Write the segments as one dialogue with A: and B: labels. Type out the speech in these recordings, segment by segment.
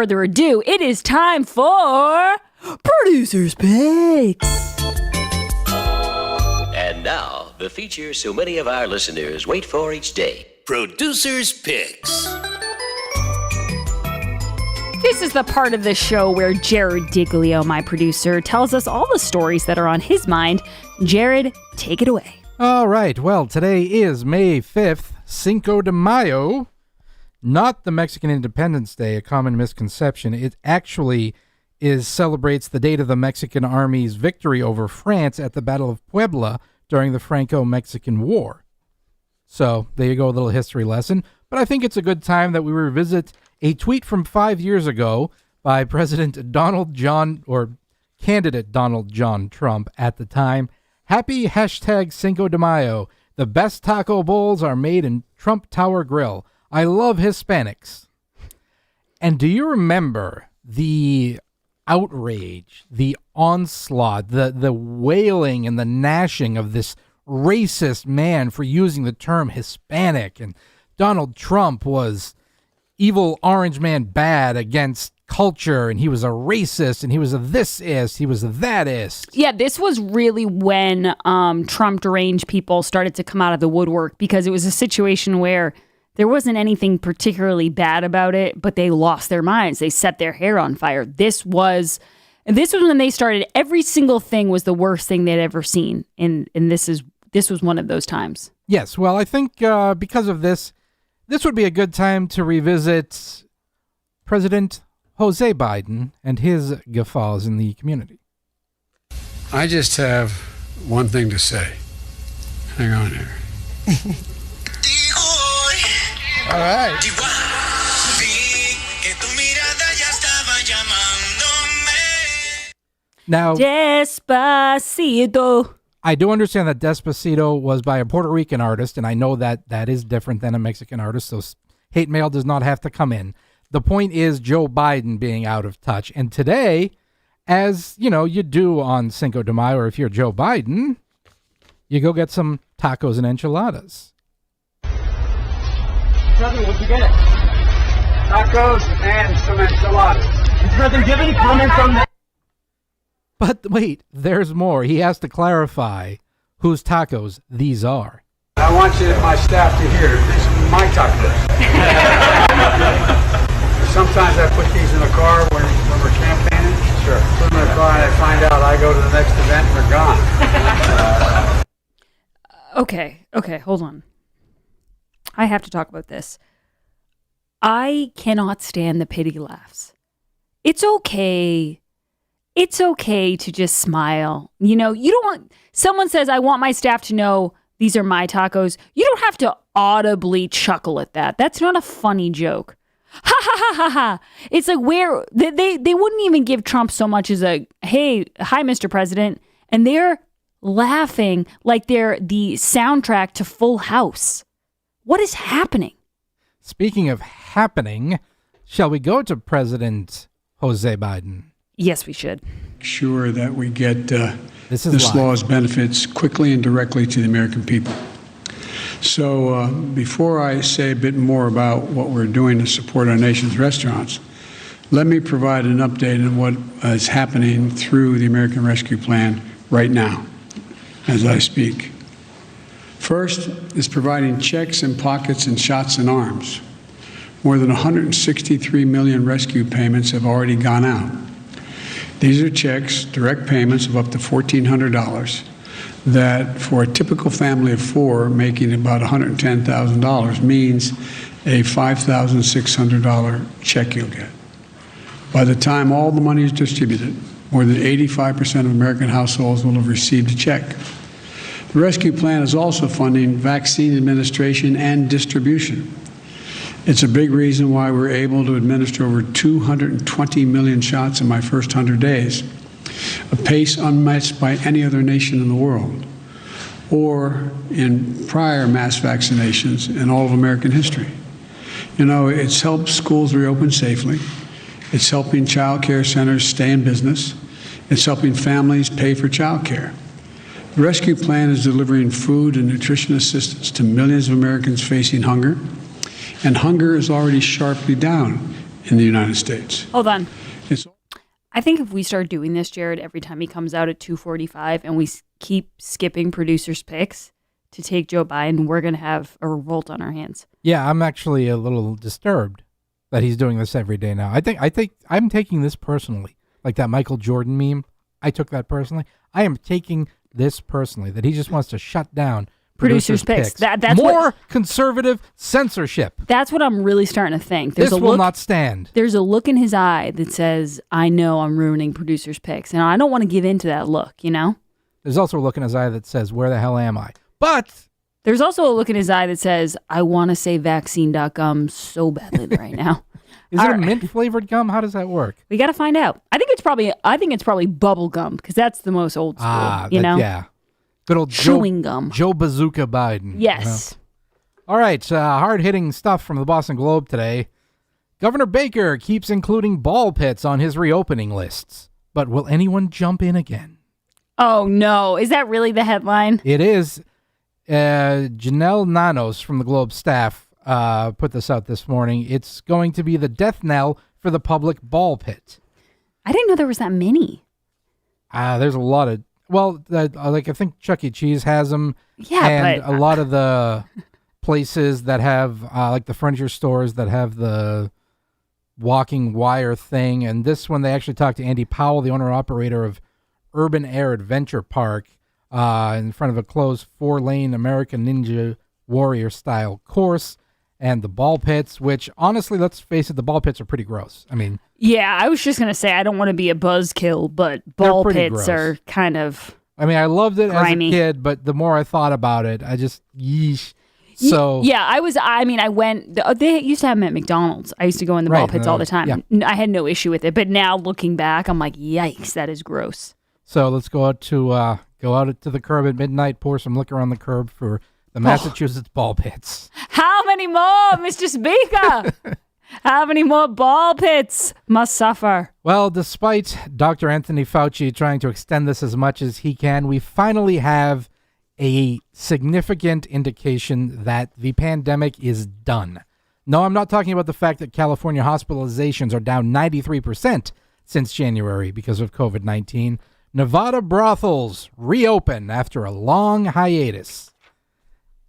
A: Further ado, it is time for Producer's Picks.
B: And now, the feature so many of our listeners wait for each day. Producer's Picks.
A: This is the part of the show where Jared Diglio, my producer, tells us all the stories that are on his mind. Jared, take it away.
C: All right. Well, today is May 5th, Cinco de Mayo. Not the Mexican Independence Day, a common misconception. It actually celebrates the date of the Mexican Army's victory over France at the Battle of Puebla during the Franco-Mexican War. So there you go, a little history lesson. But I think it's a good time that we revisit a tweet from 5 years ago by candidate Donald John Trump at the time. Happy hashtag Cinco de Mayo. The best taco bowls are made in Trump Tower Grill. I love Hispanics. And do you remember the outrage, the onslaught, the wailing and the gnashing of this racist man for using the term Hispanic? And Donald Trump was evil orange man bad against culture, and he was a racist, and he was a this-ist, he was a that-ist.
A: Yeah, this was really when Trump deranged people started to come out of the woodwork, because it was a situation where there wasn't anything particularly bad about it, but they lost their minds. They set their hair on fire. This was when they started. Every single thing was the worst thing they'd ever seen, and this was one of those times.
C: Yes, well, I think because of this would be a good time to revisit President Jose Biden and his guffaws in the community.
D: I just have one thing to say. Hang on here. All right.
C: Now,
A: Despacito.
C: I do understand that Despacito was by a Puerto Rican artist, and I know that that is different than a Mexican artist, so hate mail does not have to come in. The point is Joe Biden being out of touch. And today, as you know, you do on Cinco de Mayo, or if you're Joe Biden, you go get some tacos and enchiladas.
E: President, what'd you get? Tacos and some enchiladas. Mr. President, do you have any comments on that?
C: But wait, there's more. He has to clarify whose tacos these are.
D: I want my staff to hear, these are my tacos. Sometimes I put these in the car when we're campaigning. Sure. Put them in the car and I find out I go to the next event and they're gone.
A: Okay, hold on. I have to talk about this. I cannot stand the pity laughs. It's okay. It's okay to just smile. You know, you don't want, someone says, I want my staff to know these are my tacos. You don't have to audibly chuckle at that. That's not a funny joke. Ha ha ha ha ha. It's like where they wouldn't even give Trump so much as a, hey, hi, Mr. President. And they're laughing like they're the soundtrack to Full House. What is happening?
C: Speaking of happening, shall we go to President Jose Biden?
A: Yes, we should.
D: Sure that we get
C: this
D: law's benefits quickly and directly to the American people. So before I say a bit more about what we're doing to support our nation's restaurants, let me provide an update on what is happening through the American Rescue Plan right now as I speak. First is providing checks in pockets and shots in arms. More than 163 million rescue payments have already gone out. These are checks, direct payments of up to $1,400 that for a typical family of four making about $110,000 means a $5,600 check you'll get. By the time all the money is distributed, more than 85% of American households will have received a check. The rescue plan is also funding vaccine administration and distribution. It's a big reason why we're able to administer over 220 million shots in my first 100 days, a pace unmatched by any other nation in the world, or in prior mass vaccinations in all of American history. You know, it's helped schools reopen safely. It's helping child care centers stay in business. It's helping families pay for child care. The rescue plan is delivering food and nutrition assistance to millions of Americans facing hunger, and hunger is already sharply down in the United States.
A: Hold on.
D: It's
A: I think if we start doing this, Jared, every time he comes out at 2:45 and we keep skipping producers' picks to take Joe Biden, we're going to have a revolt on our hands.
C: Yeah, I'm actually a little disturbed that he's doing this every day now. I think I'm taking this personally. Like that Michael Jordan meme, I took that personally. I am taking this personally, that he just wants to shut down producers' picks.
A: That's
C: more conservative censorship.
A: That's what I'm really starting to think.
C: This will not stand.
A: There's a look in his eye that says, I know I'm ruining producers' picks. And I don't want to give in to that look, you know?
C: There's also a look in his eye that says, where the hell am I? But
A: there's also a look in his eye that says, I want to say vaccine.gum so badly right now.
C: Is it a mint-flavored gum? How does that work?
A: We got to find out. I think it's probably bubble gum because that's the most old school, you know?
C: Yeah. Good old
A: chewing gum.
C: Joe Bazooka Biden.
A: Yes.
C: You know? All right, hard-hitting stuff from the Boston Globe today. Governor Baker keeps including ball pits on his reopening lists. But will anyone jump in again?
A: Oh, no. Is that really the headline?
C: It is. Janelle Nanos from the Globe staff put this out this morning. It's going to be the death knell for the public ball pit.
A: I didn't know there was that many.
C: There's a lot of... Well, like I think Chuck E. Cheese has them.
A: Yeah,
C: and
A: but...
C: a lot of the places that have, like the furniture stores that have the walking wire thing. And this one, they actually talked to Andy Powell, the owner-operator of Urban Air Adventure Park, in front of a closed 4-lane American Ninja Warrior-style course. And the ball pits, which, honestly, let's face it, the ball pits are pretty gross. I mean...
A: Yeah, I was just going to say, I don't want to be a buzzkill, but ball pits gross. Are kind of
C: I mean, I loved it
A: grimy.
C: As a kid, but the more I thought about it, I just, yeesh. So...
A: Yeah, I went... They used to have them at McDonald's. I used to go in the ball pits all the time. Yeah. I had no issue with it, but now looking back, I'm like, yikes, that is gross.
C: So let's go out to the curb at midnight, pour some liquor on the curb for... the Massachusetts ball pits.
A: How many more, Mr. Speaker? How many more ball pits must suffer?
C: Well, despite Dr. Anthony Fauci trying to extend this as much as he can, we finally have a significant indication that the pandemic is done. No, I'm not talking about the fact that California hospitalizations are down 93% since January because of COVID-19. Nevada brothels reopen after a long hiatus.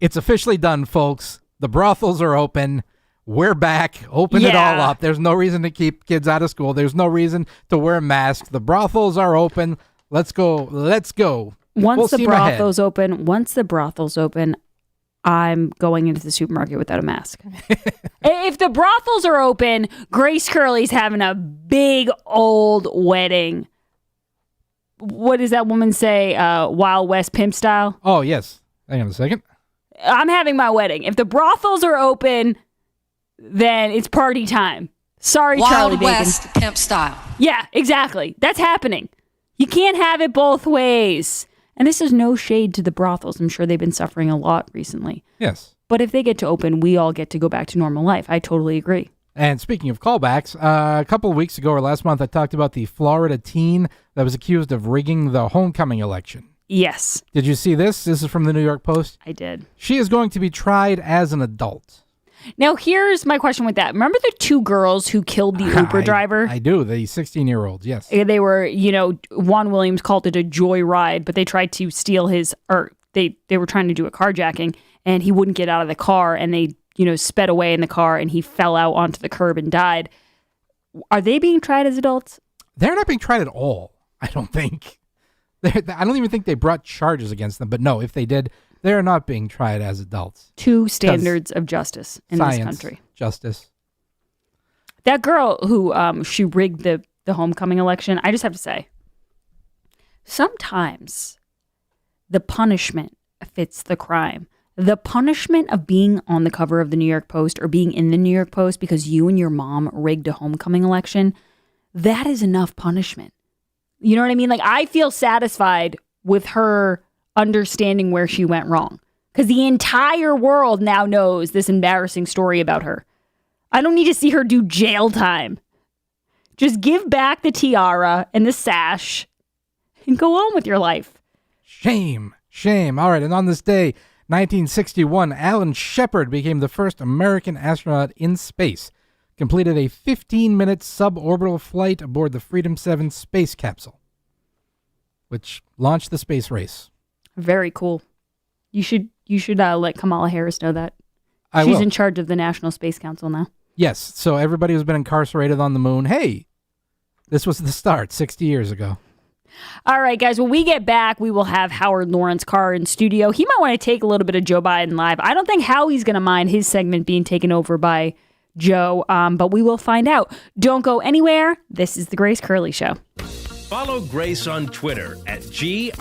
C: It's officially done, folks. The brothels are open. We're back. Open it all up. There's no reason to keep kids out of school. There's no reason to wear masks. The brothels are open. Let's go. Let's go.
A: Once the brothels open, I'm going into the supermarket without a mask. If the brothels are open, Grace Curley's having a big old wedding. What does that woman say? Wild West pimp style?
C: Oh, yes. Hang on a second.
A: I'm having my wedding. If the brothels are open, then it's party time. Sorry, Charlie Bacon.
F: Wild West pimp style.
A: Yeah, exactly. That's happening. You can't have it both ways. And this is no shade to the brothels. I'm sure they've been suffering a lot recently.
C: Yes.
A: But if they get to open, we all get to go back to normal life. I totally agree.
C: And speaking of callbacks, a couple of weeks ago or last month, I talked about the Florida teen that was accused of rigging the homecoming election.
A: Yes.
C: Did you see this? This is from the New York Post.
A: I did.
C: She is going to be tried as an adult.
A: Now, here's my question with that. Remember the two girls who killed the Uber driver?
C: I do. The 16-year-olds, yes.
A: They were, Juan Williams called it a joyride, but they tried to steal they were trying to do a carjacking, and he wouldn't get out of the car, and they, sped away in the car, and he fell out onto the curb and died. Are they being tried as adults?
C: They're not being tried at all, I don't think. I don't even think they brought charges against them. But no, if they did, they're not being tried as adults.
A: Two standards of justice in this country.
C: Justice.
A: That girl who she rigged the homecoming election, I just have to say, sometimes the punishment fits the crime. The punishment of being on the cover of the New York Post or being in the New York Post because you and your mom rigged a homecoming election, that is enough punishment. You know what I mean? Like, I feel satisfied with her understanding where she went wrong because the entire world now knows this embarrassing story about her. I don't need to see her do jail time. Just give back the tiara and the sash and go on with your life.
C: Shame. Shame. All right. And on this day, 1961, Alan Shepard became the first American astronaut in space. completed a 15-minute suborbital flight aboard the Freedom 7 space capsule, which launched the space race.
A: Very cool. You should let Kamala Harris know that.
C: I
A: She's
C: will.
A: in charge of the National Space Council now.
C: Yes, so everybody who's been incarcerated on the moon, hey, this was the start 60 years ago.
A: All right, guys, when we get back, we will have Howard Lawrence Carr in studio. He might want to take a little bit of Joe Biden live. I don't think Howie's going to mind his segment being taken over by Joe, but we will find out. Don't go anywhere. This is the Grace Curley Show.
B: Follow Grace on Twitter at @G_Curley.